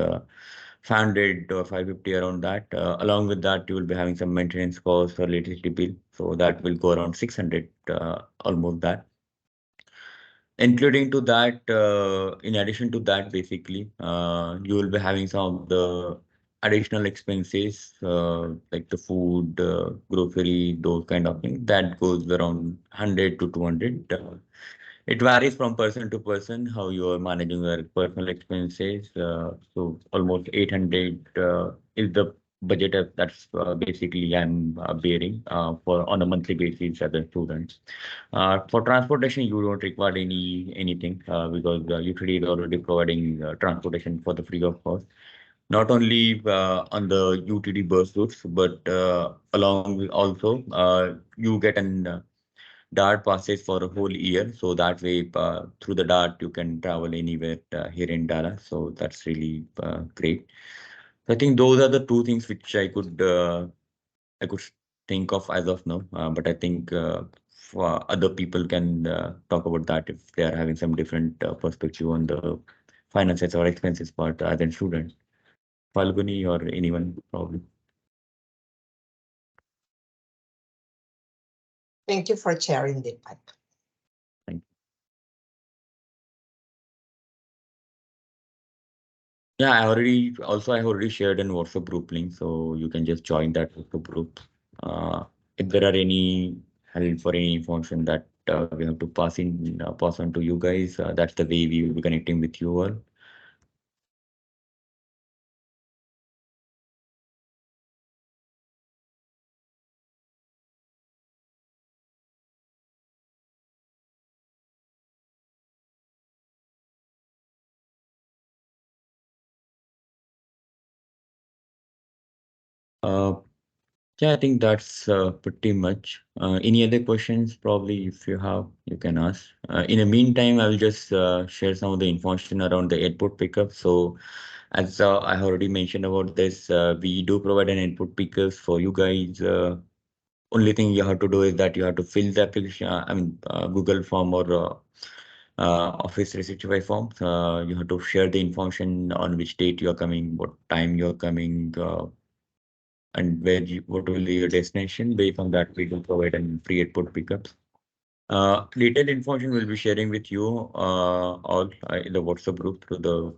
500 or 550 around that. Along with that, you will be having some maintenance costs or electricity bill. So that will go around 600, almost that. Including to that, in addition to that, basically, you will be having some of the additional expenses, like the food, grocery, those kind of things. That goes around 100 to 200. It varies from person to person how you are managing your personal expenses. So almost 800 is the budget that's basically I'm bearing for on a monthly basis as a student. For transportation, you don't require anything because utility is already providing transportation for the free of cost. Not only on the UTD bus routes, but along with also you get an DART passes for a whole year. So that way, through the DART, you can travel anywhere here in Dallas. So that's really great. So I think those are the two things which I could think of as of now. But I think for other people can talk about that if they are having some different perspective on the finances or expenses part as a student. Falguni or anyone probably. Thank you for sharing, Deepak. Thank you. Yeah, I already shared in WhatsApp group link, so you can just join that WhatsApp group. If there are any help for any information that we have to pass on to you guys, that's the way we will be connecting with you all. Yeah, I think that's pretty much. Any other questions? Probably, if you have, you can ask. In the meantime, I will just share some of the information around the airport pickup. So, as I already mentioned about this, we do provide an airport pickups for you guys. Only thing you have to do is that you have to fill the application. Google form or Office 365 forms. You have to share the information on which date you are coming, what time you are coming. And what will be your destination. Based on that, we will provide an free airport pickups. Detailed information will be sharing with you all in the WhatsApp group through the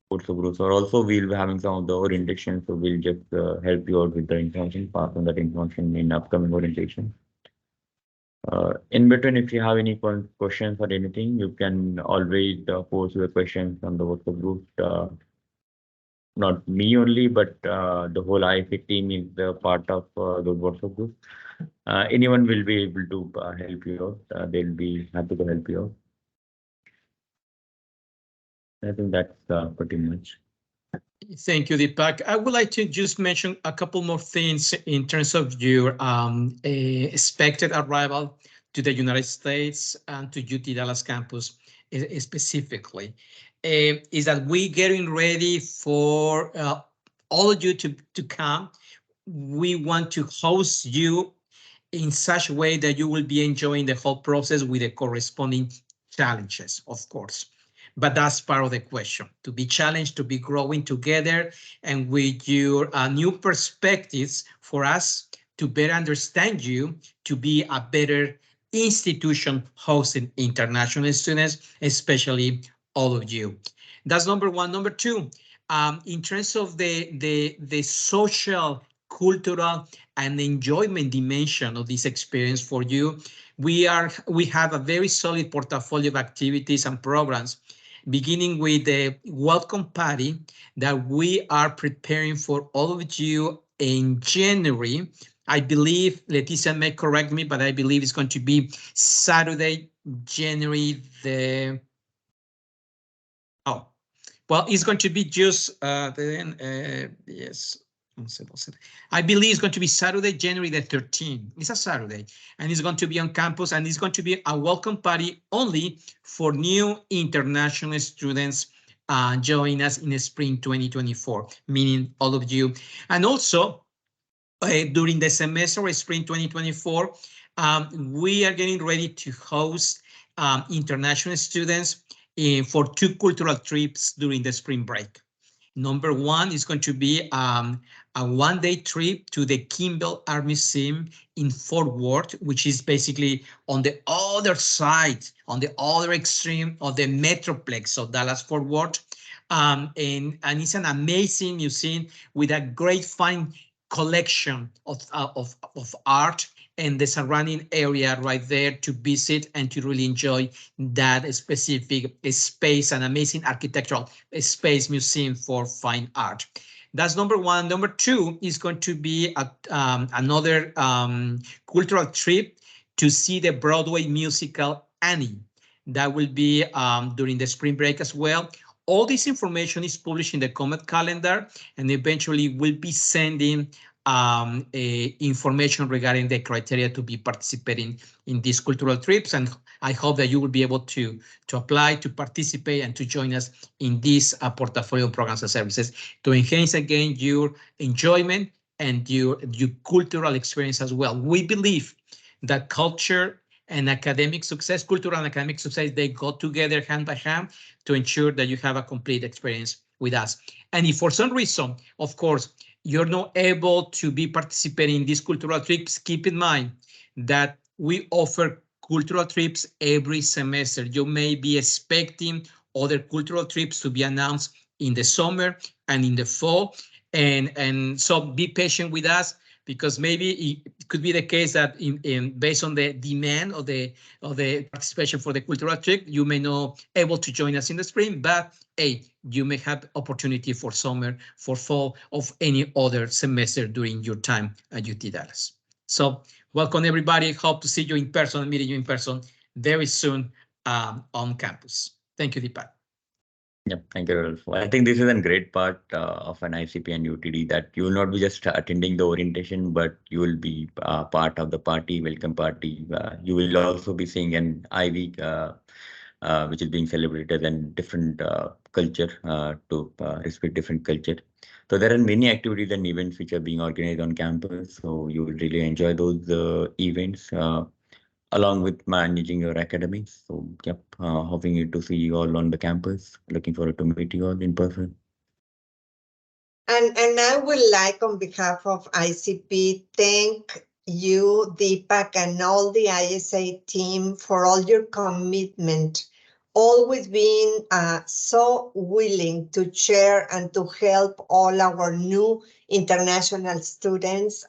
WhatsApp groups, or also we'll be having some of the orientation. So we'll just help you out with the information, pass on that information in upcoming orientation. In between, if you have any questions or anything, you can always post your questions on the WhatsApp group. Not me only, but the whole IFA team is part of the WhatsApp group. Anyone will be able to help you out. They'll be happy to help you out. I think that's pretty much. Thank you, Deepak. I would like to just mention a couple more things in terms of your expected arrival to the United States and to UT Dallas campus specifically. Is that we getting ready for all of you to come. We want to host you in such a way that you will be enjoying the whole process with the corresponding challenges, of course. But that's part of the question, to be challenged, to be growing together, and with your new perspectives for us to better understand you, to be a better institution hosting international students, especially all of you. That's number one. Number two, in terms of the social, cultural, and enjoyment dimension of this experience for you, we have a very solid portfolio of activities and programs, beginning with the welcome party that we are preparing for all of you in January. I believe, Leticia may correct me, but I believe it's going to be Saturday, January the, oh, well, it's going to be just, yes, I believe it's going to be Saturday, January the 13th. It's a Saturday, and it's going to be on campus, and it's going to be a welcome party only for new international students join us in the spring 2024, meaning all of you. And also, during the semester of spring 2024, we are getting ready to host international students for 2 cultural trips during the spring break. Number one is going to be a 1-day trip to the Kimball Art Museum in Fort Worth, which is basically on the other side, on the other extreme of the Metroplex of Dallas-Fort Worth. And it's an amazing museum with a great fine collection of art and the surrounding area right there to visit and to really enjoy that specific space, an amazing architectural space museum for fine art. That's number one. Number two is going to be another cultural trip to see the Broadway musical Annie. That will be during the spring break as well. All this information is published in the Comet calendar, and eventually we'll be sending information regarding the criteria to be participating in these cultural trips. And I hope that you will be able to apply, to participate, and to join us in these portfolio programs and services to enhance again your enjoyment and your cultural experience as well. We believe that culture and academic success, cultural and academic success, they go together hand by hand to ensure that you have a complete experience with us. And if for some reason, of course, you're not able to be participating in these cultural trips, keep in mind that we offer cultural trips every semester. You may be expecting other cultural trips to be announced in the summer and in the fall. And so be patient with us, because maybe it could be the case that based on the demand of the participation for the cultural trip, you may not able to join us in the spring, but hey, you may have opportunity for summer, for fall, of any other semester during your time at UT Dallas. So welcome everybody. Hope to see you in person, meeting you in person very soon on campus. Thank you, Deepak. Yeah, thank you, Rodolfo. I think this is a great part of an ICP and UTD, that you will not be just attending the orientation, but you will be part of the party, welcome party. You will also be seeing an IB, which is being celebrated in different culture to respect different culture. So there are many activities and events which are being organized on campus. So you will really enjoy those events, along with managing your academics. So, yep, hoping to see you all on the campus. Looking forward to meeting you all in person. And I would like, on behalf of ICP, thank you, Deepak, and all the ISA team for all your commitment, always being so willing to share and to help all our new international students.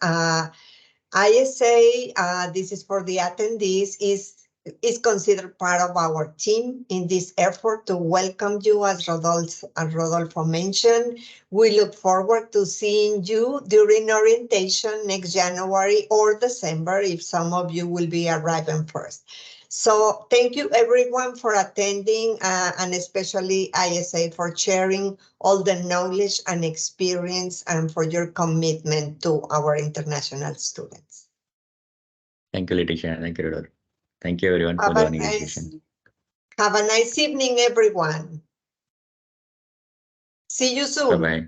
ISA, this is for the attendees, is considered part of our team in this effort to welcome you, as Rodolfo mentioned. We look forward to seeing you during orientation next January or December, if some of you will be arriving first. So thank you everyone for attending, and especially ISA for sharing all the knowledge and experience, and for your commitment to our international students. Thank you, Leticia. Thank you, Rodolfo. Thank you everyone for joining this session. Have a nice evening, everyone. See you soon. Bye-bye.